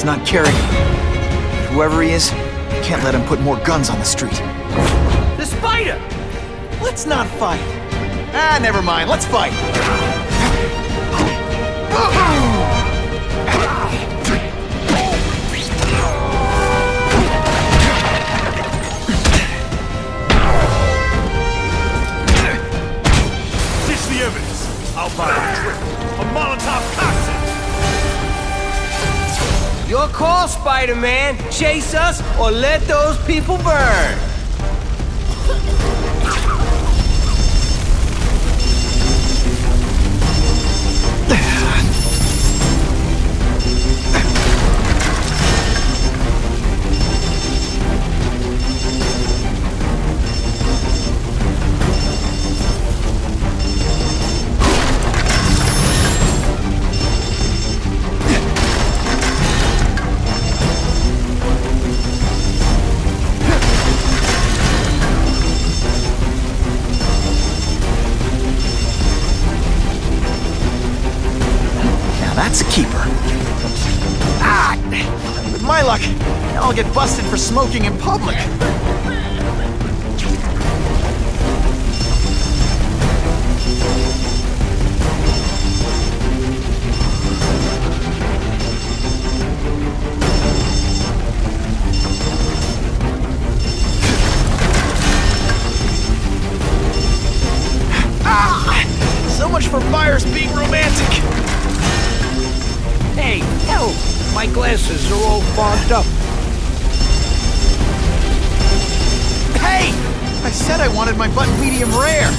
not carry me. Whoever he is, can't let him put more guns on the street. The spider! Let's not fight. Ah, never mind. Let's fight. Ditch the evidence. I'll buy a trick. A Molotov cocktail. Your call, Spider-Man. Chase us or let those people burn. That's a keeper. Ah! With my luck, I'll get busted for smoking in public. Ah! So much for fires being romantic. Hey, help! My glasses are all fogged up. Hey! I said I wanted my butt medium rare.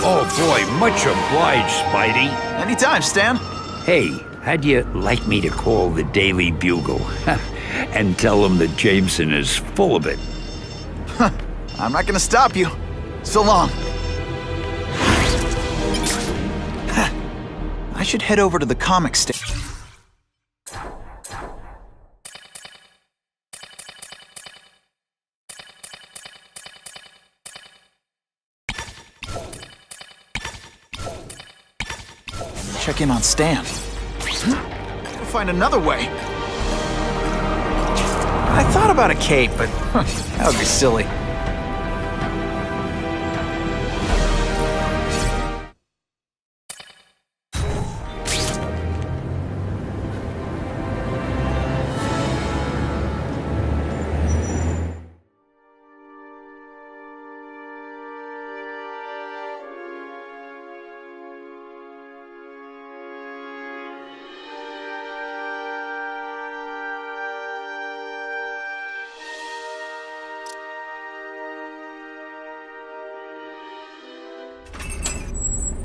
Oh boy, much obliged, Spidey. Anytime, Stan. Hey, how'd you like me to call the Daily Bugle? And tell them that Jameson is full of it. I'm not gonna stop you. So long. I should head over to the comic station. Check in on Stan. We'll find another way. I thought about a cape, but that would be silly.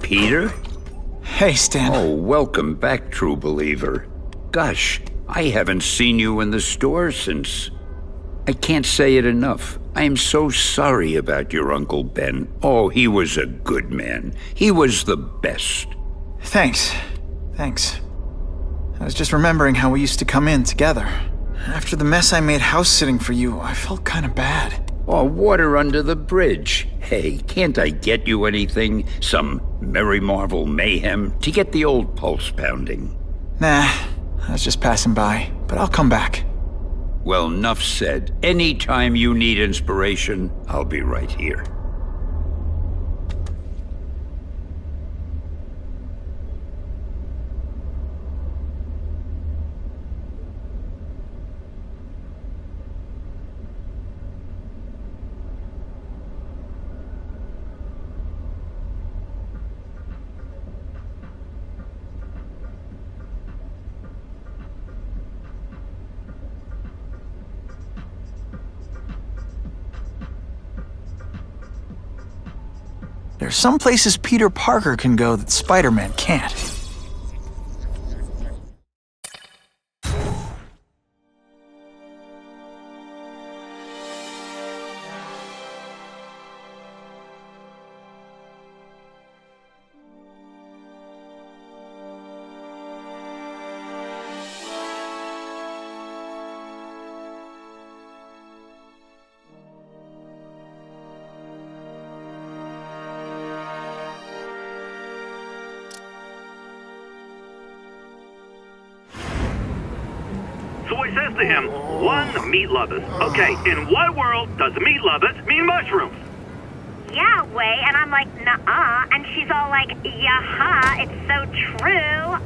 Peter? Hey, Stan. Oh, welcome back, true believer. Gosh, I haven't seen you in the store since... I can't say it enough. I am so sorry about your Uncle Ben. Oh, he was a good man. He was the best. Thanks. Thanks. I was just remembering how we used to come in together. After the mess I made house-sitting for you, I felt kind of bad. Oh, water under the bridge. Hey, can't I get you anything? Some Merry Marvel mayhem to get the old pulse pounding? Nah, I was just passing by, but I'll come back. Well, enough said. Anytime you need inspiration, I'll be right here. There's some places Peter Parker can go that Spider-Man can't. So I says to him, one, meat lovers. Okay, in what world does meat lovers mean mushrooms? Yeah, way, and I'm like, nuh-uh, and she's all like, yeah-ha, it's so true.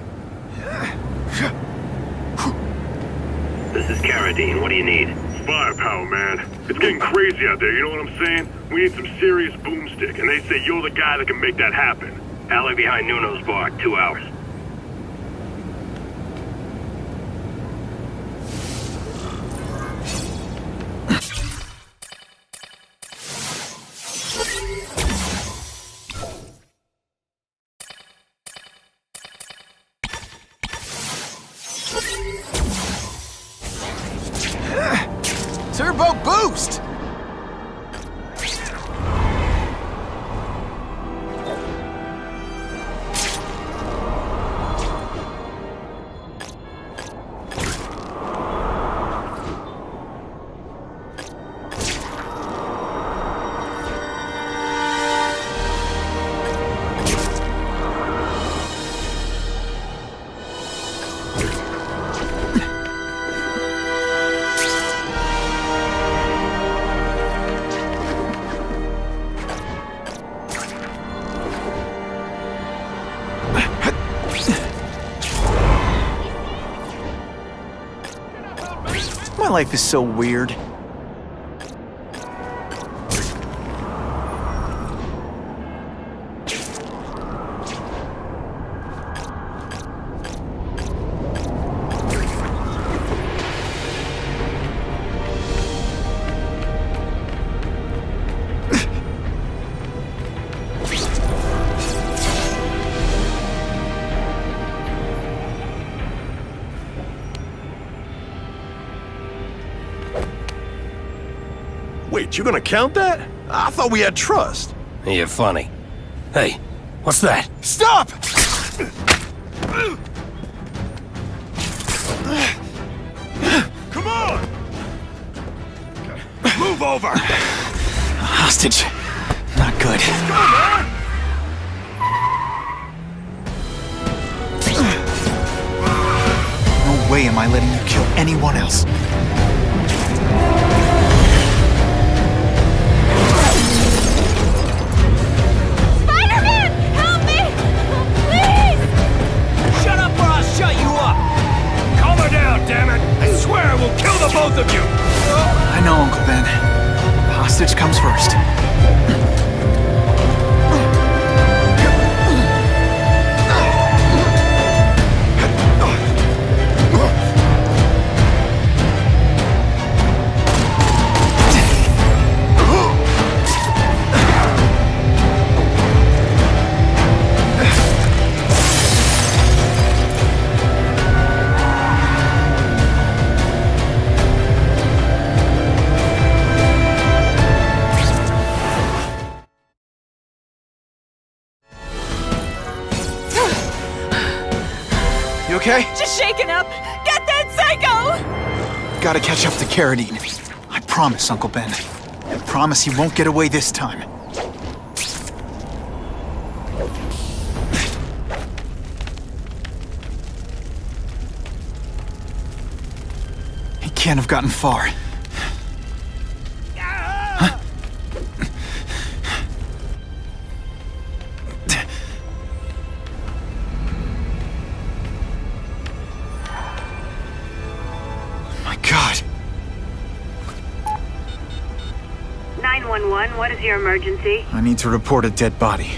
This is Carradine, what do you need? Firepower, man. It's getting crazy out there, you know what I'm saying? We need some serious boomstick, and they say you're the guy that can make that happen. Alley behind Nuno's bar, 2 hours. Turbo boost! My life is so weird. Wait, you gonna count that? I thought we had trust. You're funny. Hey, what's that? Stop! Come on! Move over! Hostage. Not good. No way am I letting you kill anyone else. Spider-Man! Help me! Please! Shut up or I'll shut you up! Calm her down, damn it! I swear I will kill the both of you! I know, Uncle Ben. Hostage comes first. You okay? Just shaken up. Get that psycho! Gotta catch up to Carradine. I promise, Uncle Ben. I promise he won't get away this time. He can't have gotten far. Huh? My God. 911, what is your emergency? I need to report a dead body.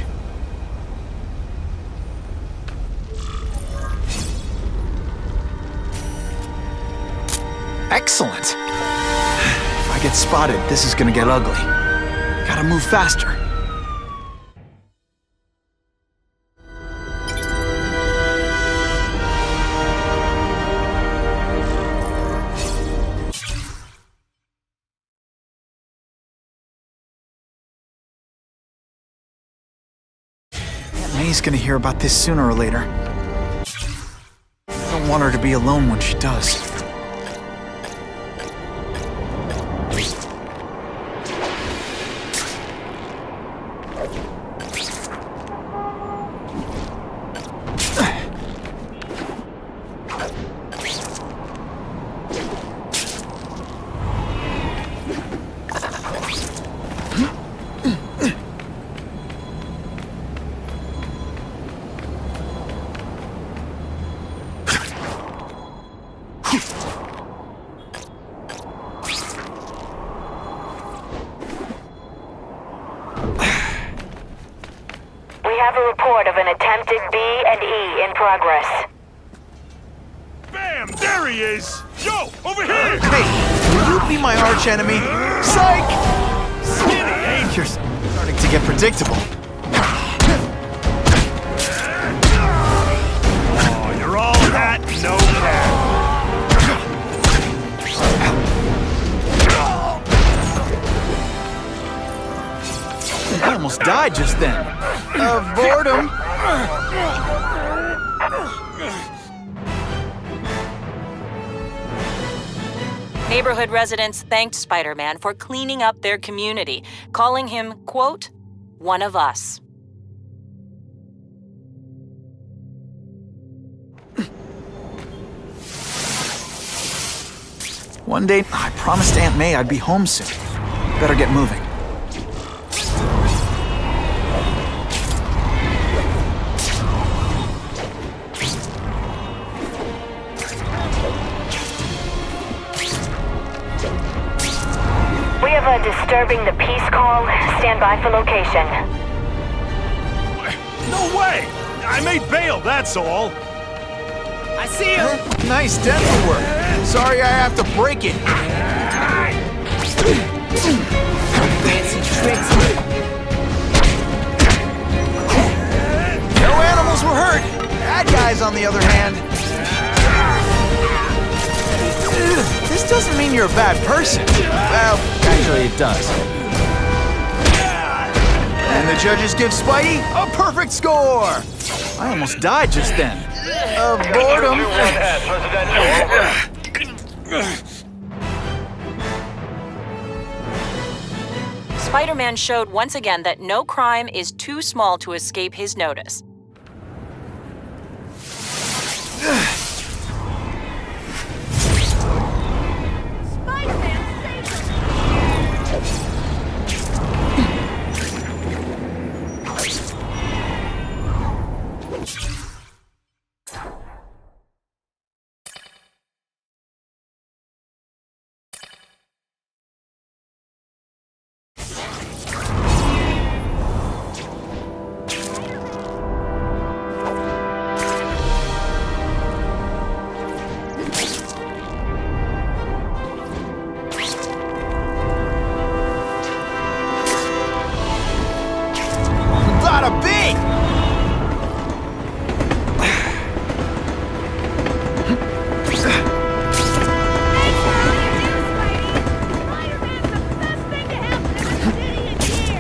Excellent! If I get spotted, this is gonna get ugly. Gotta move faster. May's gonna hear about this sooner or later. I don't want her to be alone when she does. We have a report of an attempted B&E in progress. Bam! There he is! Yo, over here! Hey, will you be my arch enemy? Psych! Skinny, ain't You're starting to get predictable. Oh, you're all hat, no cap. I almost died just then. Of boredom. Neighborhood residents thanked Spider-Man for cleaning up their community, calling him, quote, one of us. One day, I promised Aunt May I'd be home soon. Better get moving. We have a disturbing the peace call. Stand by for location. No way! I made bail, that's all. I see him! Nice dental work. Sorry I have to break it. Fancy tricks. No animals were hurt. Bad guys, on the other hand. This doesn't mean you're a bad person. Well, actually it does. And the judges give Spidey a perfect score! I almost died just then. Of boredom. Spider-Man showed once again that no crime is too small to escape his notice. Bada bing!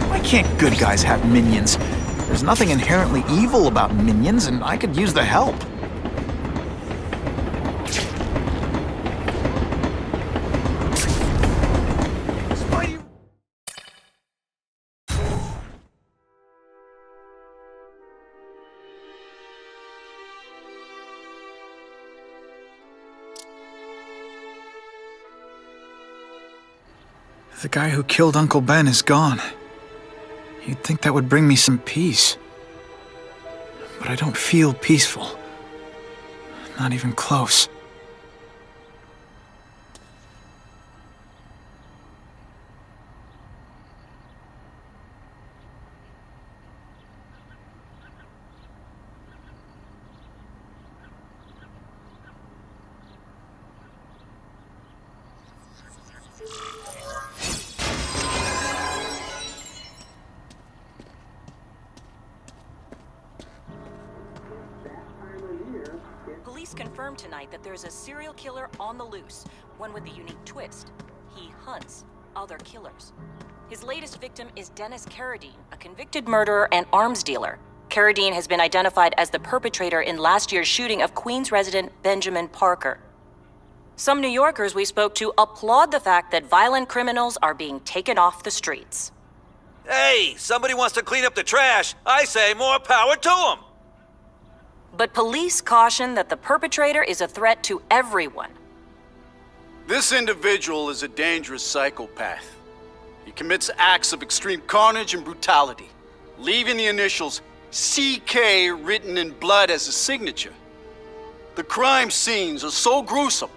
Why can't good guys have minions? There's nothing inherently evil about minions, and I could use the help. The guy who killed Uncle Ben is gone. You'd think that would bring me some peace. But I don't feel peaceful. Not even close. Police confirmed tonight that there's a serial killer on the loose, one with a unique twist. He hunts other killers. His latest victim is Dennis Carradine, a convicted murderer and arms dealer. Carradine has been identified as the perpetrator in last year's shooting of Queens resident Benjamin Parker. Some New Yorkers we spoke to applaud the fact that violent criminals are being taken off the streets. Hey, somebody wants to clean up the trash. I say more power to them. But police caution that the perpetrator is a threat to everyone. This individual is a dangerous psychopath. He commits acts of extreme carnage and brutality, leaving the initials CK written in blood as a signature. The crime scenes are so gruesome,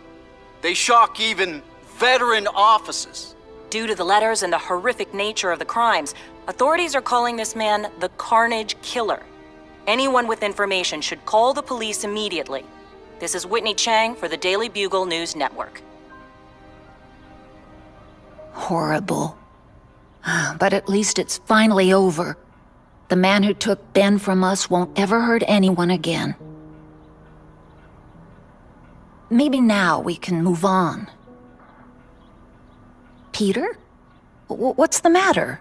They shock even veteran officers. Due to the letters and the horrific nature of the crimes, authorities are calling this man the Carnage Killer. Anyone with information should call the police immediately. This is Whitney Chang for the Daily Bugle News Network. Horrible. But at least it's finally over. The man who took Ben from us won't ever hurt anyone again. Maybe now we can move on. Peter? What's the matter?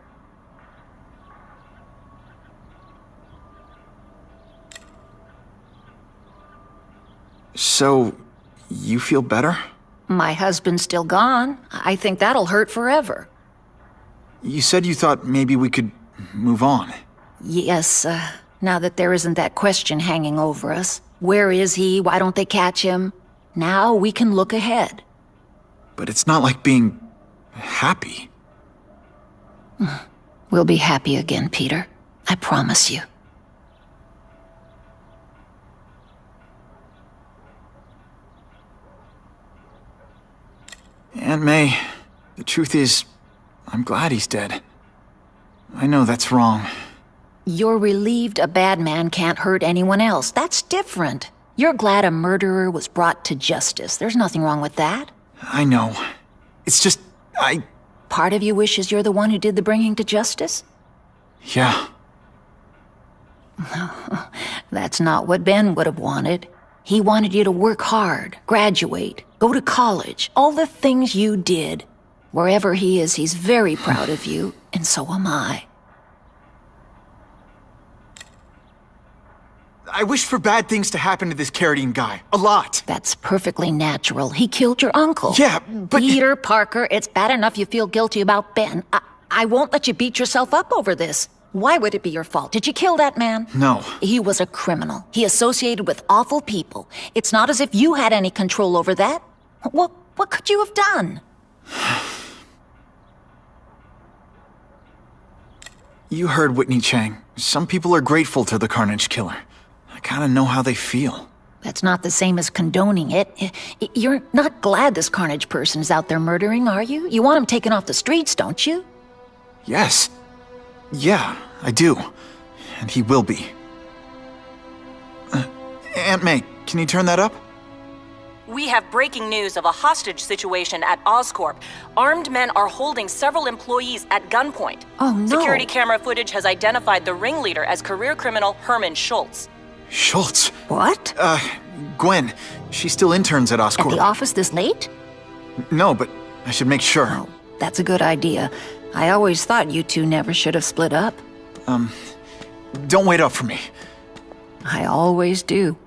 So, you feel better? My husband's still gone. I think that'll hurt forever. You said you thought maybe we could move on. Yes, now that there isn't that question hanging over us. Where is he? Why don't they catch him? Now we can look ahead. But it's not like being happy. We'll be happy again, Peter. I promise you. Aunt May, the truth is, I'm glad he's dead. I know that's wrong. You're relieved a bad man can't hurt anyone else. That's different. You're glad a murderer was brought to justice. There's nothing wrong with that. I know. It's just, Part of you wishes you're the one who did the bringing to justice? Yeah. That's not what Ben would have wanted. He wanted you to work hard, graduate, go to college, all the things you did. Wherever he is, he's very proud of you, and so am I. I wish for bad things to happen to this Carradine guy. A lot. That's perfectly natural. He killed your uncle. Yeah, but... Peter Parker, it's bad enough you feel guilty about Ben. I won't let you beat yourself up over this. Why would it be your fault? Did you kill that man? No. He was a criminal. He associated with awful people. It's not as if you had any control over that. What could you have done? You heard Whitney Chang. Some people are grateful to the Carnage Killer. I kinda know how they feel. That's not the same as condoning it. You're not glad this Carnage person is out there murdering, are you? You want him taken off the streets, don't you? Yes. Yeah, I do. And he will be. Aunt May, can you turn that up? We have breaking news of a hostage situation at Oscorp. Armed men are holding several employees at gunpoint. Oh, no. Security camera footage has identified the ringleader as career criminal Herman Schultz. Schultz? What? Gwen. She still interns at Oscorp. At the office this late? No, but I should make sure. Oh, that's a good idea. I always thought you two never should have split up. Don't wait up for me. I always do.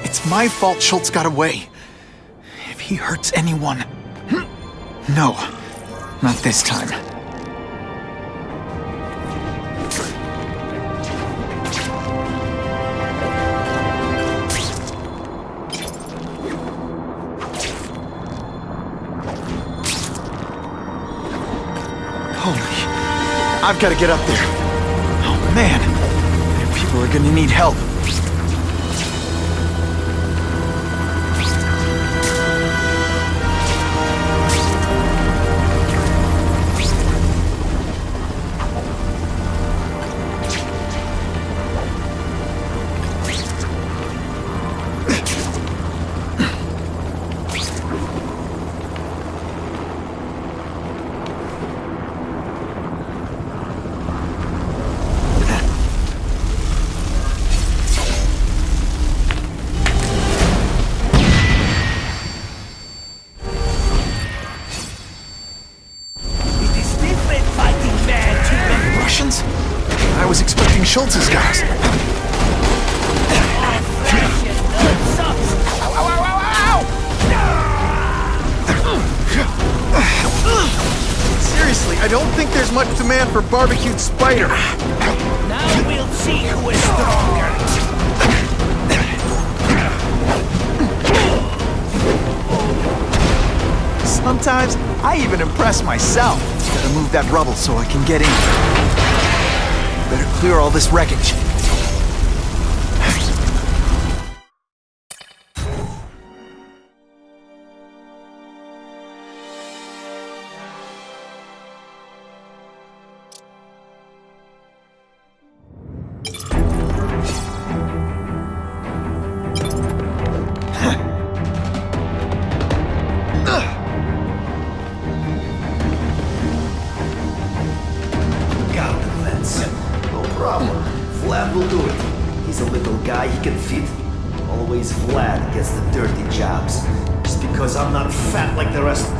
It's my fault Schultz got away. If he hurts anyone... No, not this time. Holy... I've got to get up there. Oh man, people are gonna need help. I was expecting Schultz's guys. Seriously, I don't think there's much demand for barbecued spider. Now we'll see who is stronger. Sometimes I even impress myself. Gotta move that rubble so I can get in. Better clear all this wreckage. Vlad will do it. He's a little guy, he can fit. Always Vlad gets the dirty jobs. Just because I'm not fat like the rest.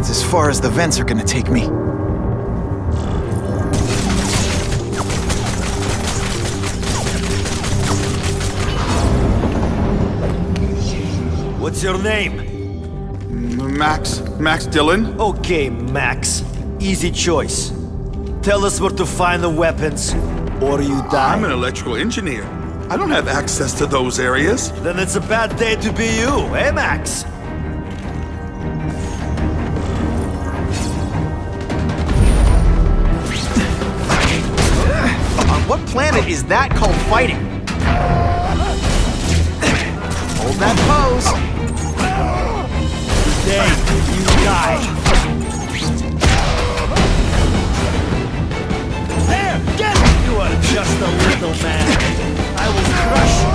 As far as the vents are gonna take me. What's your name? Max Dillon. Okay, Max. Easy choice. Tell us where to find the weapons, or you die. I'm an electrical engineer. I don't have access to those areas. Then it's a bad day to be you, eh, Max? What planet is that called fighting? Hold that pose. Today, you die. There, get it! You are just a little man. I will crush you.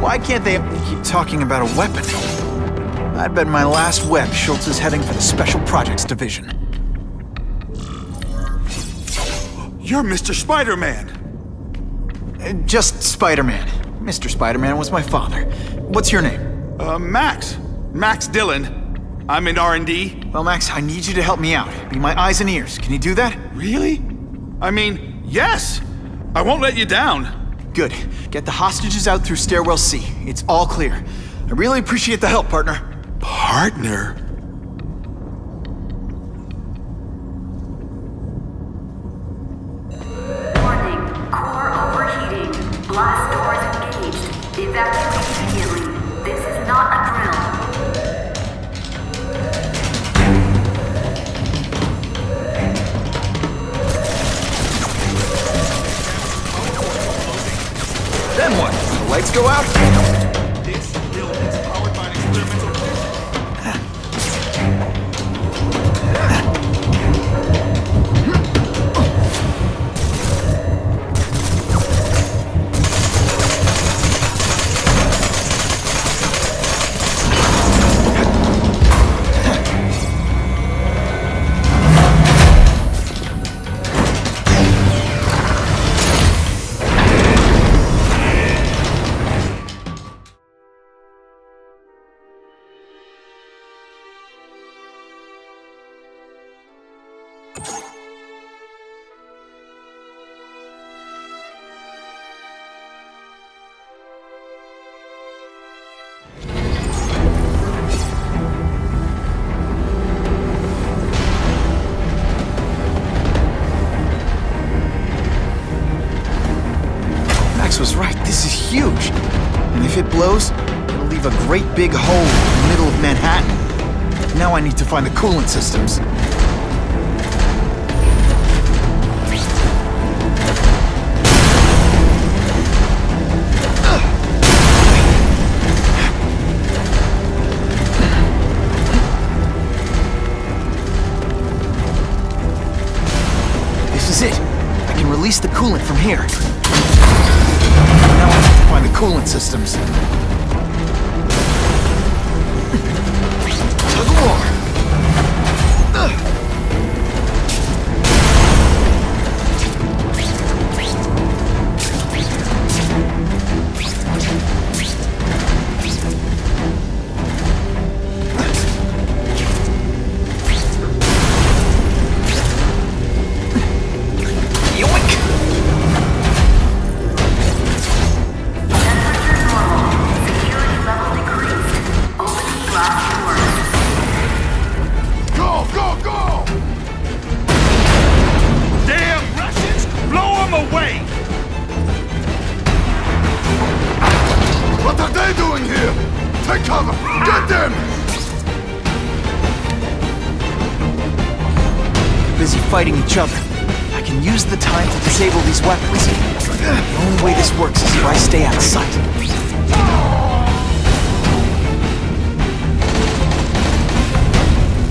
Why can't they keep talking about a weapon? I'd bet my last web Schultz is heading for the Special Projects Division. You're Mr. Spider-Man. Just Spider-Man. Mr. Spider-Man was my father. What's your name? Max Dillon. I'm in R&D. Well, Max, I need you to help me out. Be my eyes and ears. Can you do that? Really? I mean, yes. I won't let you down. Good. Get the hostages out through stairwell C. It's all clear. I really appreciate the help, partner. Partner? Warning. Core overheating. Blast doors engaged. Evacuate immediately. This is not a drill. Then what? The lights go out? This building's powered by an experimental Max was right. This is huge. And if it blows, it'll leave a great big hole in the middle of Manhattan. Now I need to find the coolant systems. release the coolant from here. Now I have to find the coolant systems. Tug of war. Fighting each other. I can use the time to disable these weapons. The only way this works is if I stay out of sight.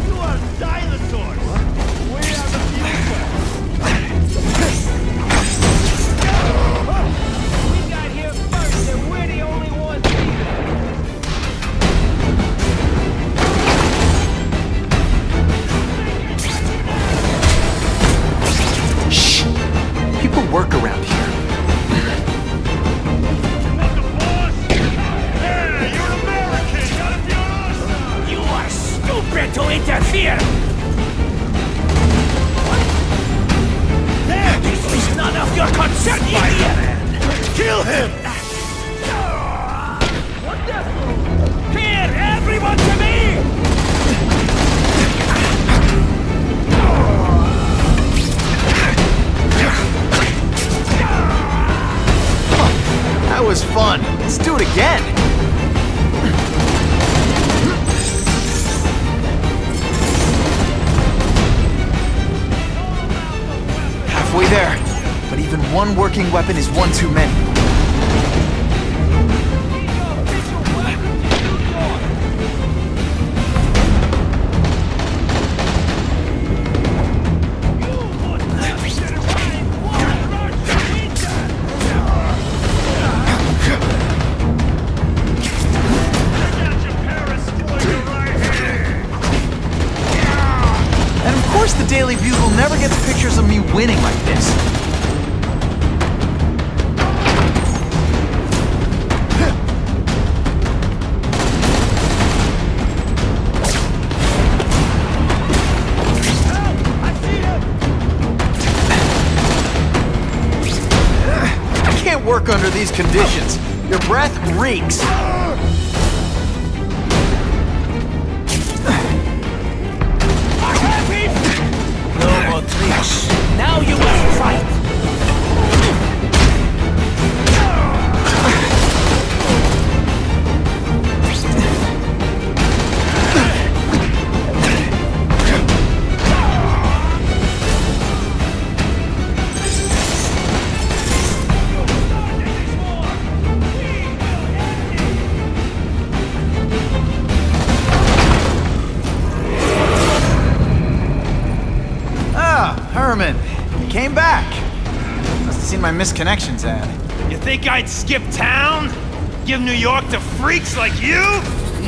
You are dinosaurs! We are the future! We got here first and we're the only ones here! People work around here. You are stupid to interfere! This is none of your concern, idiot! Kill him! Wonderful! Here, everyone to me! That was fun. Let's do it again. Halfway there. But even one working weapon is one too many. The Daily Bugle never gets pictures of me winning like this. I can't work under these conditions. Your breath reeks. Now you must fight! Herman, you came back. Must have seen my misconnections ad. You think I'd skip town? Give New York to freaks like you?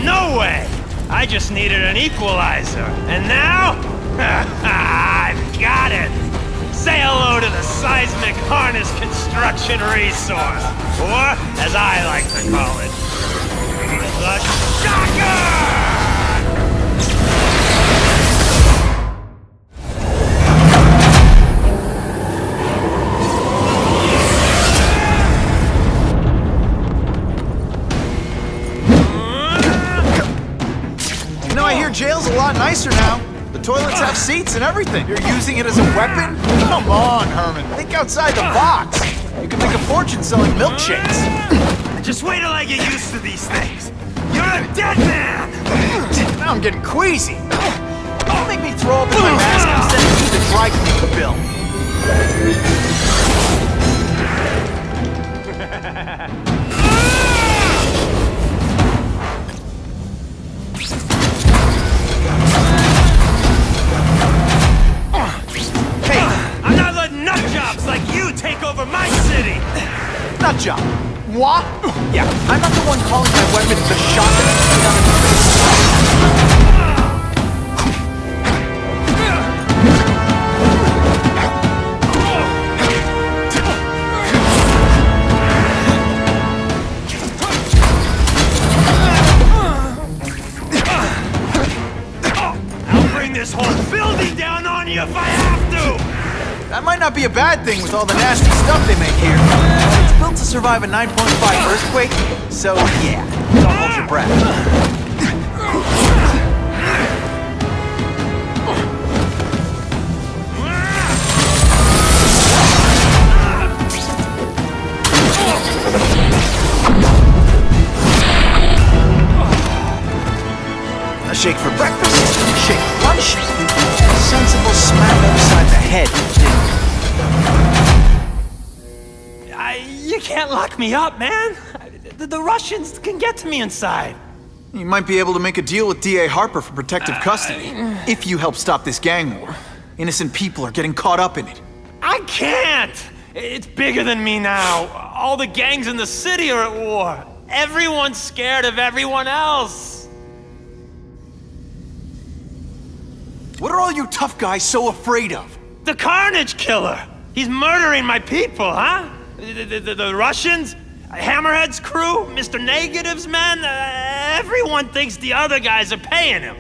No way! I just needed an equalizer. And now? I've got it! Say hello to the seismic harness construction resource. Or, as I like to call it, the shocker! Jail's a lot nicer now. The toilets have seats and everything. You're using it as a weapon? Come on, Herman. Think outside the box. You can make a fortune selling milkshakes. Just wait till I get used to these things. You're a dead man! Now I'm getting queasy. Don't make me throw up in my mask and send you to dry clean the bill. Hey, I'm not letting nut jobs like you take take over my city! Nut job. Moi? Yeah, I'm not the one calling my weapon the shotgun. I'll bring this whole building down on you if I have to! That might not be a bad thing with all the nasty stuff they make here. It's built to survive a 9.5 earthquake, so yeah, don't hold your breath. A shake for breakfast, a shake for lunch, a sensible smack upside the head. You can't lock me up, man. The Russians can get to me inside. You might be able to make a deal with D.A. Harper for protective custody, if you help stop this gang war. Innocent people are getting caught up in it. I can't! It's bigger than me now. All the gangs in the city are at war. Everyone's scared of everyone else. What are all you tough guys so afraid of? The Carnage Killer! He's murdering my people, huh? The Russians? Hammerhead's crew? Mr. Negative's men? Everyone thinks the other guys are paying him.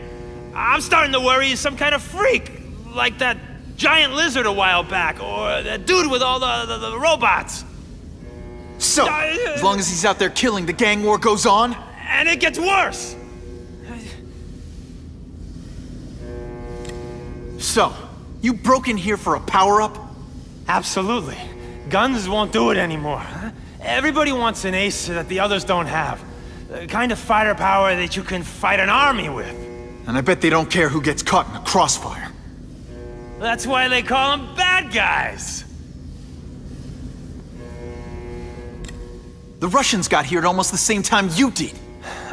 I'm starting to worry he's some kind of freak. Like that giant lizard a while back, or that dude with all the robots. So, as long as he's out there killing, the gang war goes on? And it gets worse! So, you broke in here for a power-up? Absolutely. Guns won't do it anymore. Everybody wants an ace that the others don't have. The kind of fighter power that you can fight an army with. And I bet they don't care who gets caught in a crossfire. That's why they call them bad guys. The Russians got here at almost the same time you did.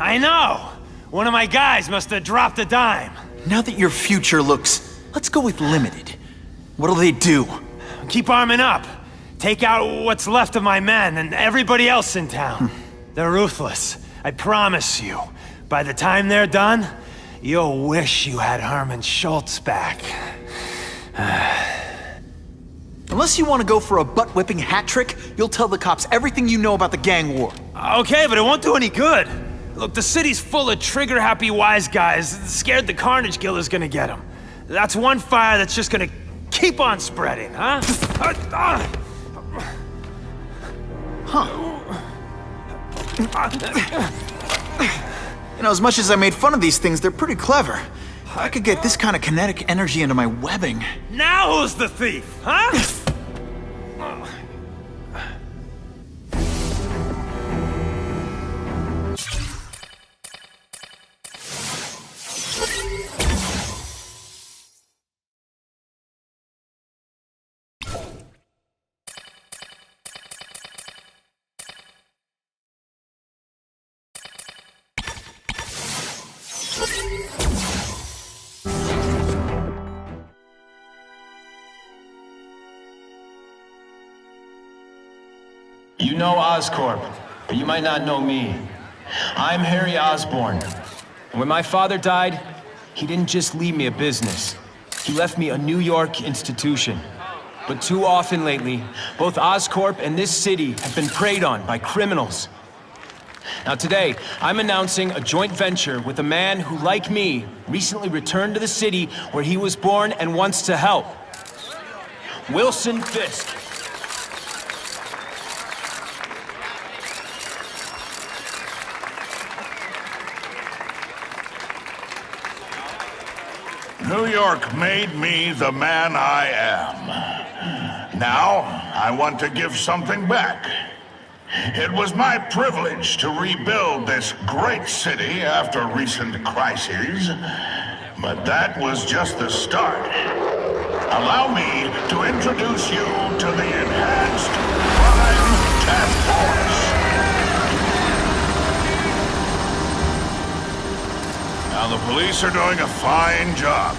I know. One of my guys must have dropped a dime. Now that your future looks, let's go with limited. What'll they do? Keep arming up. Take out what's left of my men and everybody else in town. They're ruthless. I promise you. By the time they're done, you'll wish you had Herman Schultz back. Unless you want to go for a butt-whipping hat trick, you'll tell the cops everything you know about the gang war. Okay, but it won't do any good. Look, the city's full of trigger-happy wise guys scared the Carnage Killer's gonna get them. That's one fire that's just gonna keep on spreading, huh? You know, as much as I made fun of these things, they're pretty clever. I could get this kind of kinetic energy into my webbing. Now who's the thief, huh? You know Oscorp, but you might not know me. I'm Harry Osborn. And when my father died, he didn't just leave me a business. He left me a New York institution. But too often lately, both Oscorp and this city have been preyed on by criminals. Now today, I'm announcing a joint venture with a man who, like me, recently returned to the city where he was born and wants to help. Wilson Fisk. New York made me the man I am. Now, I want to give something back. It was my privilege to rebuild this great city after recent crises, but that was just the start. Allow me to introduce you to the Enhanced Crime Task Force. Now, the police are doing a fine job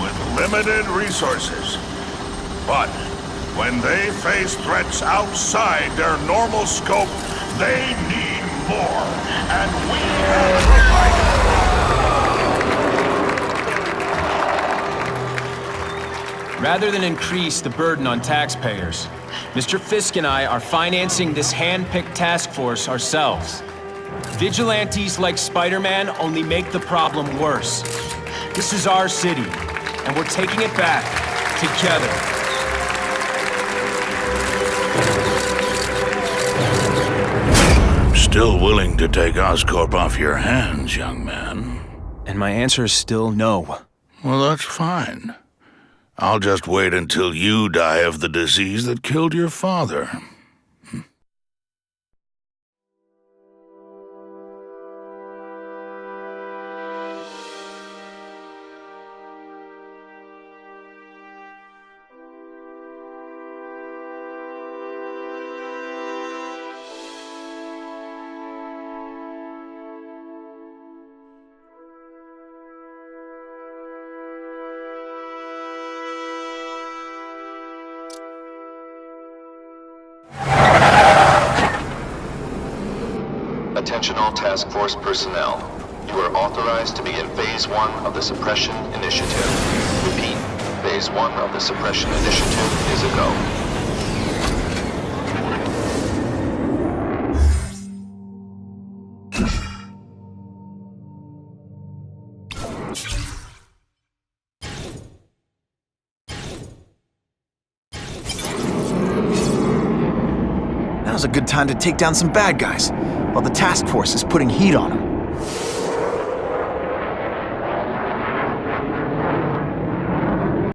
with limited resources. But When they face threats outside their normal scope, they need more. And we have provided. Rather than increase the burden on taxpayers, Mr. Fisk and I are financing this hand-picked task force ourselves. Vigilantes like Spider-Man only make the problem worse. This is our city, and we're taking it back together. I'm still willing to take Oscorp off your hands, young man. And my answer is still no. Well, that's fine. I'll just wait until you die of the disease that killed your father. Attention all task force personnel. You are authorized to begin Phase 1 of the Suppression Initiative. Repeat, Phase 1 of the Suppression Initiative is a go. Now's a good time to take down some bad guys, while the task force is putting heat on them.